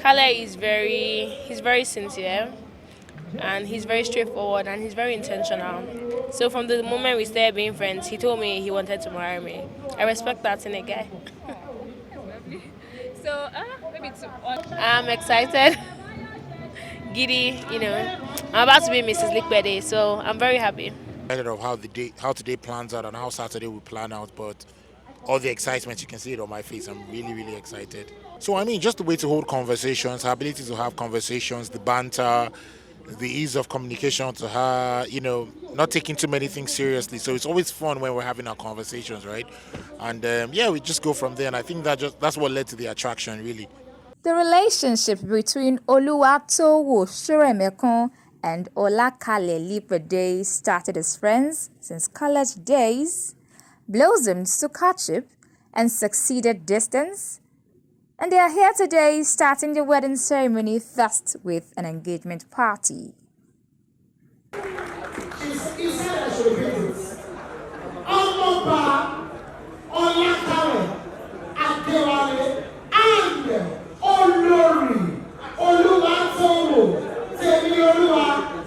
Kale he's very sincere and he's very straightforward and he's very intentional. So from the moment we started being friends, he told me he wanted to marry me. I respect that in a guy. So, maybe I'm excited, giddy, I'm about to be Mrs. Lipede, so I'm very happy. Excited of how today plans out and how Saturday will plan out, but all the excitement, you can see it on my face. I'm really, really excited. So I mean, just the way to hold conversations, her ability to have conversations, the banter, the ease of communication to her, not taking too many things seriously. So it's always fun when we're having our conversations, right? And yeah, we just go from there. And I think that's what led to the attraction, really. The relationship between Oluwatoowo and Olakale Lipede started as friends since college days, blossomed to courtship, and succeeded distance. And they are here today starting the wedding ceremony first with an engagement party. Olakale, Adewale, and Oluwatoowo,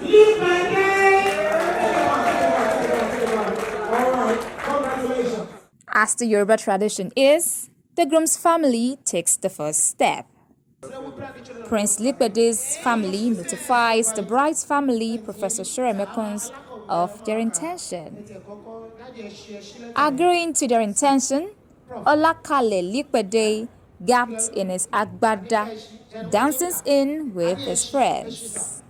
Lipede. All right, congratulations. As the Yoruba tradition is, the groom's family takes the first step. Prince Lipede's family notifies the bride's family, Professor Shoremekons, of their intention. Agreeing to their intention, Olakale Lipede gapped in his agbada, dancing in with his friends.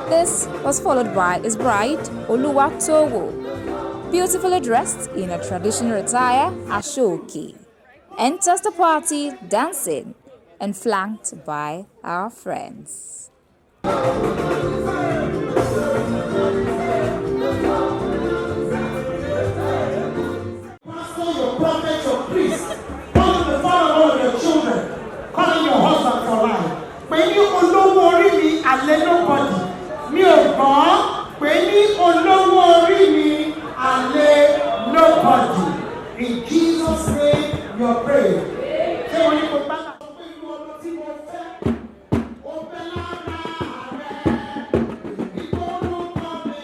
This was followed by his bride, Oluwatoowo, beautifully dressed in a traditional attire, Ashoke, enters the party dancing and flanked by our friends. Pastor, your prophet, your priest, calling the father of all your children, calling your husband for life. When you olówó orí mi, àlè nobody. Mi ò gbọ́ pé ní olówó orí mi, àlè nobody. In Jesus' name, your prayer. Ṣé wọ́n ní kò bá náà sọ pé inú ọmọ tí mo fẹ́, ó fẹ́ lára rẹ̀. Ìgbó orúkọ mi,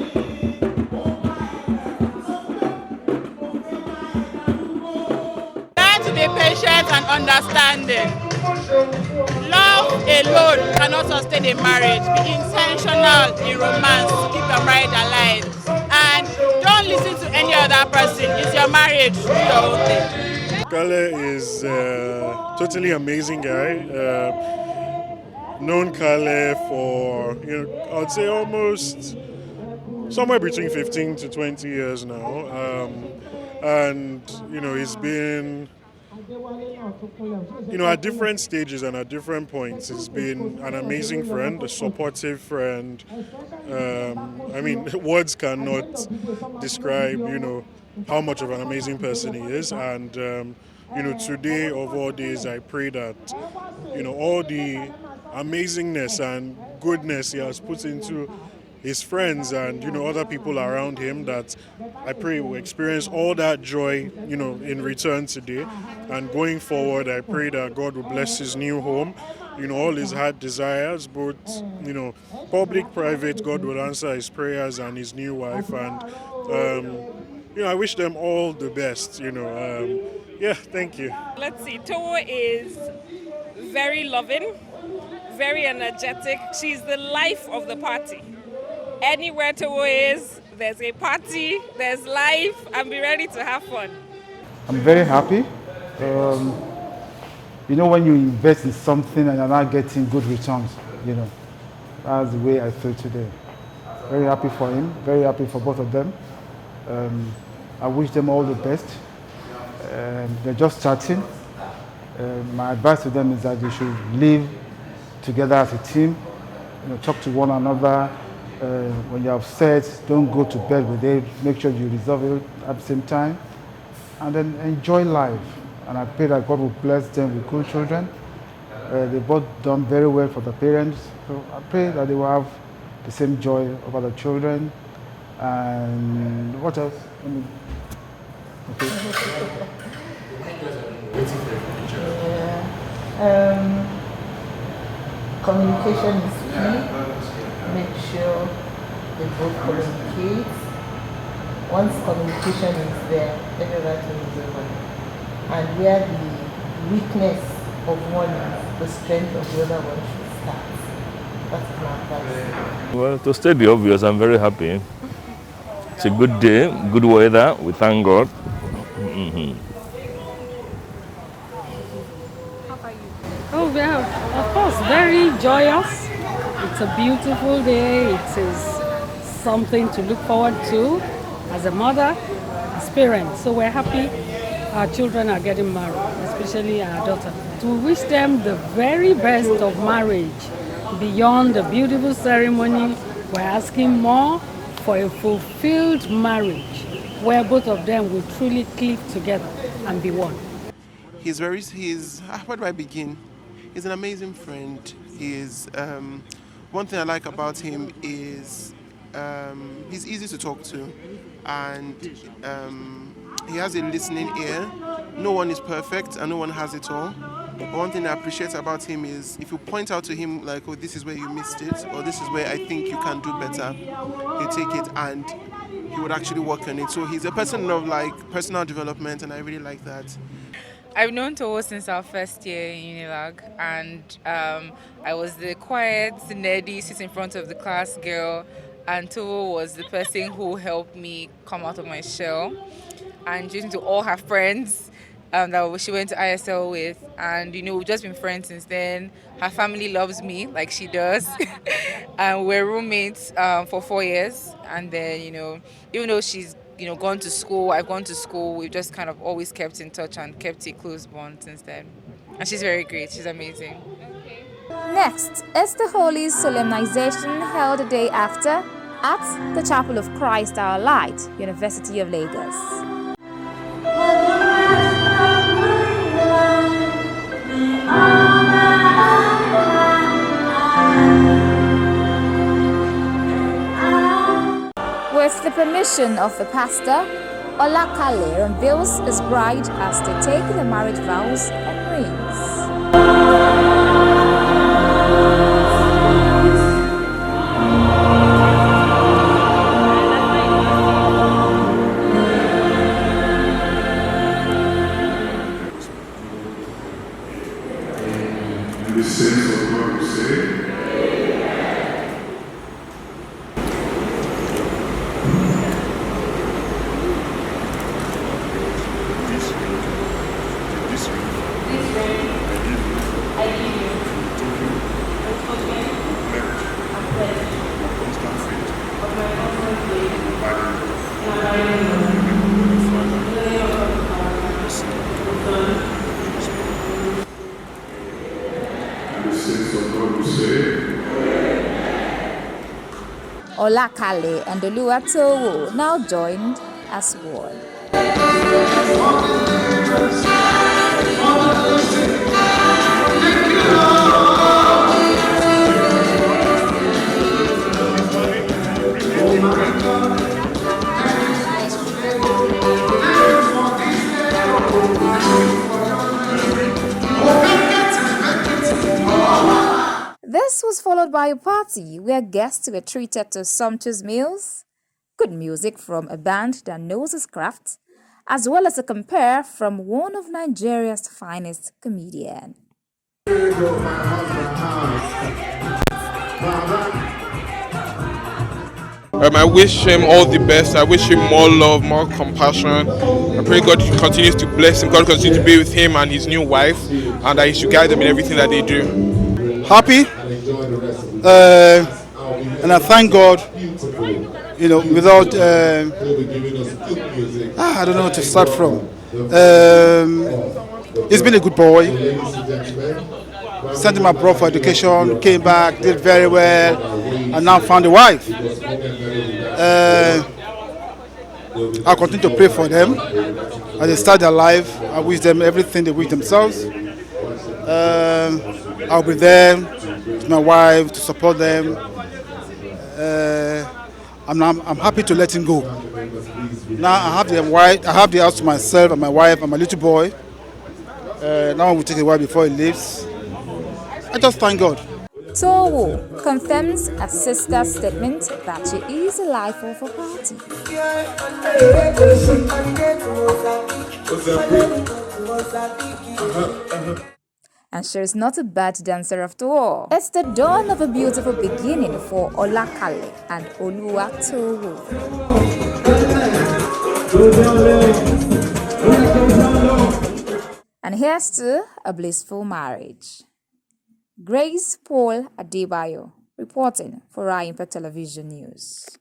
ó bá ẹ̀rẹ̀ sọ pé mo fẹ́ bá ẹ̀rẹ̀ arúgbó. learn to be patient and understanding. Love alone cannot sustain a marriage. Be intentional in romance to keep your marriage alive. And don't listen to any other person. It's your marriage. Do your own thing. Kale is totally amazing guy. Known Kale for, I'd say almost somewhere between 15 to 20 years now. And, he's been, at different stages and at different points. He's been an amazing friend, a supportive friend. Words cannot describe, how much of an amazing person he is. And, today of all days, I pray that, all the amazingness and goodness he has put into his friends and other people around him, that I pray will experience all that joy in return today. And going forward, I pray that God will bless his new home, all his heart desires, both public, private. God will answer his prayers, and his new wife. And I wish them all the best. Thank you. Let's see. Towo is very loving, very energetic. She's the life of the party. Anywhere Towo is, there's a party, there's life, and be ready to have fun. I'm very happy. When you invest in something and you're not getting good returns, that's the way I feel today. Very happy for him, very happy for both of them. I wish them all the best. They're just starting. My advice to them is that they should live together as a team, talk to one another, When you're upset, don't go to bed with it. Make sure you resolve it at the same time. And then enjoy life. And I pray that God will bless them with good children. They both done very well for the parents. So I pray that they will have the same joy over the children. And what else? Okay. Communication is key. Make sure they both communicate. Once communication is there, every other thing is over. And where the weakness of one is, the strength of the other one should start. That's my advice. Well, to state the obvious, I'm very happy. It's a good day, good weather. We thank God. Oh, well, of course, very joyous. It's a beautiful day. It is something to look forward to as a mother, as parents. So we're happy our children are getting married, especially our daughter. To wish them the very best of marriage. Beyond the beautiful ceremony, we're asking more for a fulfilled marriage where both of them will truly click together and be one. Where do I begin? He's an amazing friend. One thing I like about him is he's easy to talk to, and he has a listening ear. No one is perfect and no one has it all. But one thing I appreciate about him is if you point out to him like, oh, this is where you missed it, or this is where I think you can do better, he'll take it and he would actually work on it. So he's a person of like personal development, and I really like that. I've known Towo since our first year in Unilag, and I was the quiet, nerdy, sit in front of the class girl, and Towo was the person who helped me come out of my shell and introduced me to all her friends that she went to ISL with, and we've just been friends since then. Her family loves me like she does, and we're roommates for 4 years, and then even though she's gone to school, I've gone to school, we've just kind of always kept in touch and kept a close bond since then. And she's very great, she's amazing. Next is the Holy Solemnization held the day after at the Chapel of Christ Our Light, University of Lagos. With the permission of the pastor, Olakale unveils his bride as they take the marriage vows and rings. The saints of God will say, Olakale and Oluwatoowo now joined as one. This was followed by a party where guests were treated to sumptuous meals, good music from a band that knows its craft, as well as a compare from one of Nigeria's finest comedians. I wish him all the best. I wish him more love, more compassion. I pray God continues to bless him, God continues to be with him and his new wife, and that he should guide them in everything that they do. Happy, and I thank God, without, I don't know where to start from. He's been a good boy, sent him abroad for education, came back, did very well, and now found a wife. I'll continue to pray for them as they start their life. I wish them everything they wish themselves. I'll be there with my wife to support them. I'm happy to let him go. Now I have the house to myself and my wife and my little boy. Now we'll take a while before he leaves. I just thank God. Towo confirms her sister's statement that she is a life of a party. And she is not a bad dancer after all. It's the dawn of a beautiful beginning for Olakale and Oluwatoowo. And here's to a blissful marriage. Grace Paul Adebayo reporting for Impact Television News.